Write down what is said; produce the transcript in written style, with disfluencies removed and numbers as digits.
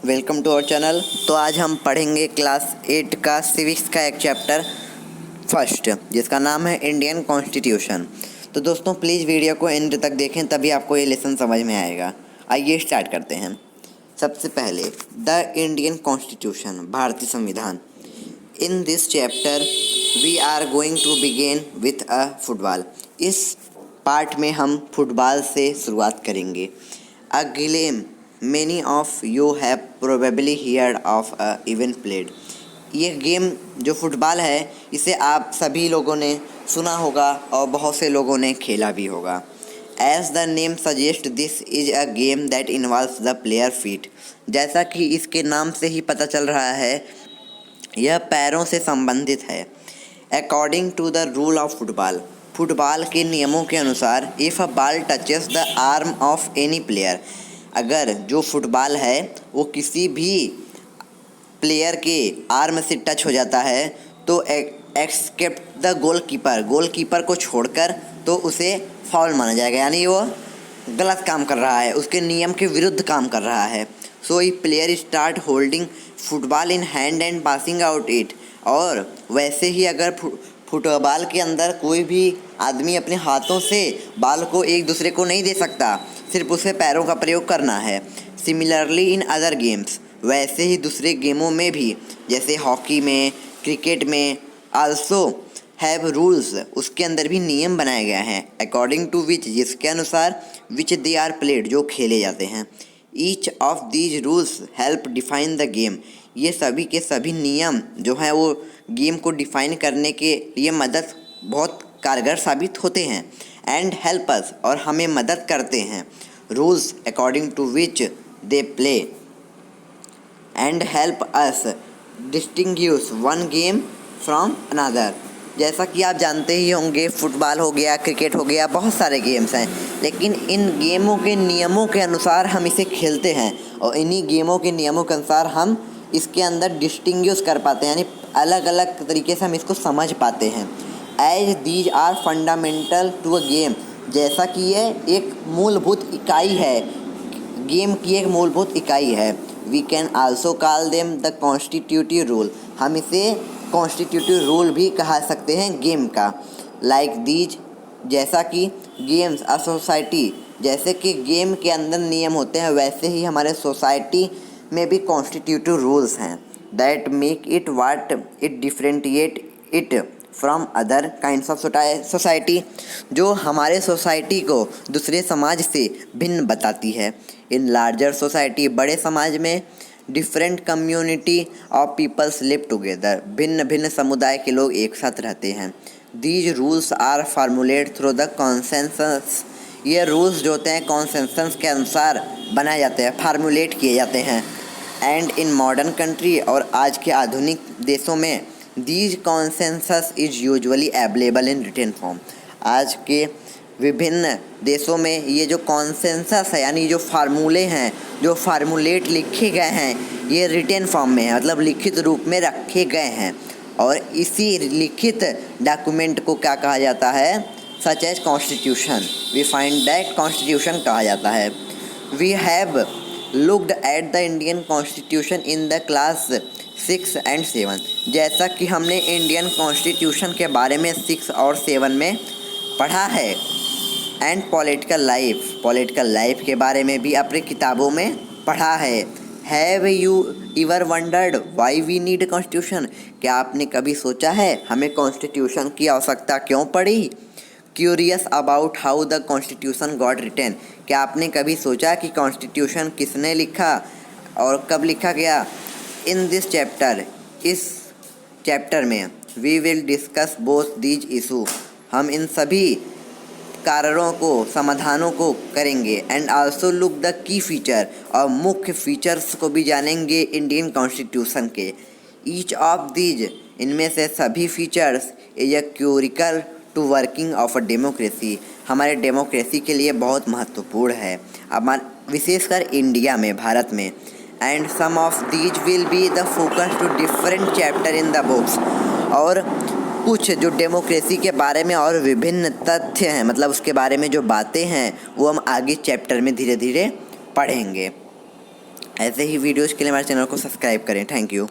Welcome to our channel. तो आज हम पढ़ेंगे क्लास 8 का सिविक्स का एक चैप्टर फर्स्ट, जिसका नाम है इंडियन कॉन्स्टिट्यूशन। तो दोस्तों प्लीज़ वीडियो को एंड तक देखें, तभी आपको ये लेसन समझ में आएगा। आइए स्टार्ट करते हैं। सबसे पहले द इंडियन कॉन्स्टिट्यूशन, भारतीय संविधान। In this chapter we are going to begin with a football. इस पार्ट में हम फुटबॉल से शुरुआत करेंगे। A game Many of you have probably heard of a event played। ये गेम जो फुटबॉल है, इसे आप सभी लोगों ने सुना होगा और बहुत से लोगों ने खेला भी होगा। As the name suggests, this is a game that involves the player feet। जैसा कि इसके नाम से ही पता चल रहा है, यह पैरों से संबंधित है। According to the rule of football, football के नियमों के अनुसार, if a ball touches the arm of any player, अगर जो फुटबॉल है वो किसी भी प्लेयर के आर्म से टच हो जाता है तो एक्सेप्ट द गोलकीपर को छोड़कर तो उसे फाउल माना जाएगा, यानी वो गलत काम कर रहा है, उसके नियम के विरुद्ध काम कर रहा है। So a player start holding football in hand and passing out it. और वैसे ही अगर फुटबॉल के अंदर कोई भी आदमी अपने हाथों से बॉल को एक दूसरे को नहीं दे सकता, सिर्फ उसे पैरों का प्रयोग करना है। सिमिलरली इन अदर गेम्स, वैसे ही दूसरे गेमों में भी, जैसे हॉकी में, क्रिकेट में, आल्सो हैव रूल्स, उसके अंदर भी नियम बनाए गए हैं। अकॉर्डिंग टू विच, जिसके अनुसार, विच दे आर प्लेड, जो खेले जाते हैं। Each of these rules help define the game, ये सभी के सभी नियम जो हैं वो गेम को डिफाइन करने के लिए बहुत कारगर साबित होते हैं। एंड हेल्प अस, और हमें मदद करते हैं। Rules according to which they play and help us distinguish one game from another. जैसा कि आप जानते ही होंगे, फुटबॉल हो गया, क्रिकेट हो गया, बहुत सारे गेम्स हैं, लेकिन इन गेमों के नियमों के अनुसार हम इसे खेलते हैं और इन्हीं गेमों के नियमों के अनुसार हम इसके अंदर डिस्टिंग्विश कर पाते हैं, यानी अलग अलग तरीके से हम इसको समझ पाते हैं। As these are fundamental to a game, जैसा कि ये एक मूलभूत इकाई है, गेम की एक मूलभूत इकाई है। We can also call them the constitutive rule, हम इसे कॉन्स्टिट्यूटिव रूल भी कहा सकते हैं गेम का। लाइक दीज, जैसा कि गेम्स अ सोसाइटी, जैसे कि गेम के अंदर नियम होते हैं, वैसे ही हमारे सोसाइटी में भी कॉन्स्टिट्यूटिव रूल्स हैं। That make it what it differentiate it from other kinds of society, जो हमारे सोसाइटी को दूसरे समाज से भिन्न बताती है। इन लार्जर सोसाइटी, बड़े समाज में, different community of peoples live together, भिन्न भिन्न समुदाय के लोग एक साथ रहते हैं। These rules are formulate through the consensus, ये रूल्स जो होते हैं कॉन्सेंसस के अनुसार बनाए जाते हैं, फार्मूलेट किए जाते हैं। एंड इन मॉडर्न कंट्री, और आज के आधुनिक देशों में, these consensus is usually available in written form, आज के विभिन्न देशों में ये जो कॉन्सेंसस है, यानी जो फार्मूले हैं, जो फार्मूलेट लिखे गए हैं, ये रिटन फॉर्म में है, मतलब लिखित रूप में रखे गए हैं। और इसी लिखित डॉक्यूमेंट को क्या कहा जाता है? Such as constitution. We find that constitution कहा जाता है। We have looked at the Indian constitution in the class 6 and 7, जैसा कि हमने इंडियन कॉन्स्टिट्यूशन के बारे में 6 और 7 में पढ़ा है। एंड पॉलिटिकल लाइफ के बारे में भी अपनी किताबों में पढ़ा है। Have you ever wondered why we need constitution, क्या आपने कभी सोचा है हमें कॉन्स्टिट्यूशन की आवश्यकता क्यों पड़ी? Curious about how the constitution got written, क्या आपने कभी सोचा कि कॉन्स्टिट्यूशन किसने लिखा और कब लिखा गया? इन दिस चैप्टर, इस चैप्टर में, we will discuss both these issue, हम इन सभी कारणों को, समाधानों को करेंगे। And also look the key feature, और मुख्य फीचर्स को भी जानेंगे इंडियन कॉन्स्टिट्यूशन के। ईच ऑफ दीज, इनमें से सभी features, is a crucial to working of a democracy, हमारे डेमोक्रेसी के लिए बहुत महत्वपूर्ण है, विशेषकर इंडिया में, भारत में। And some of these will be the focus to different chapter in the books, और कुछ जो डेमोक्रेसी के बारे में और विभिन्न तथ्य हैं, मतलब उसके बारे में जो बातें हैं, वो हम आगे चैप्टर में धीरे धीरे पढ़ेंगे। ऐसे ही वीडियोज़ के लिए हमारे चैनल को सब्सक्राइब करें। Thank you.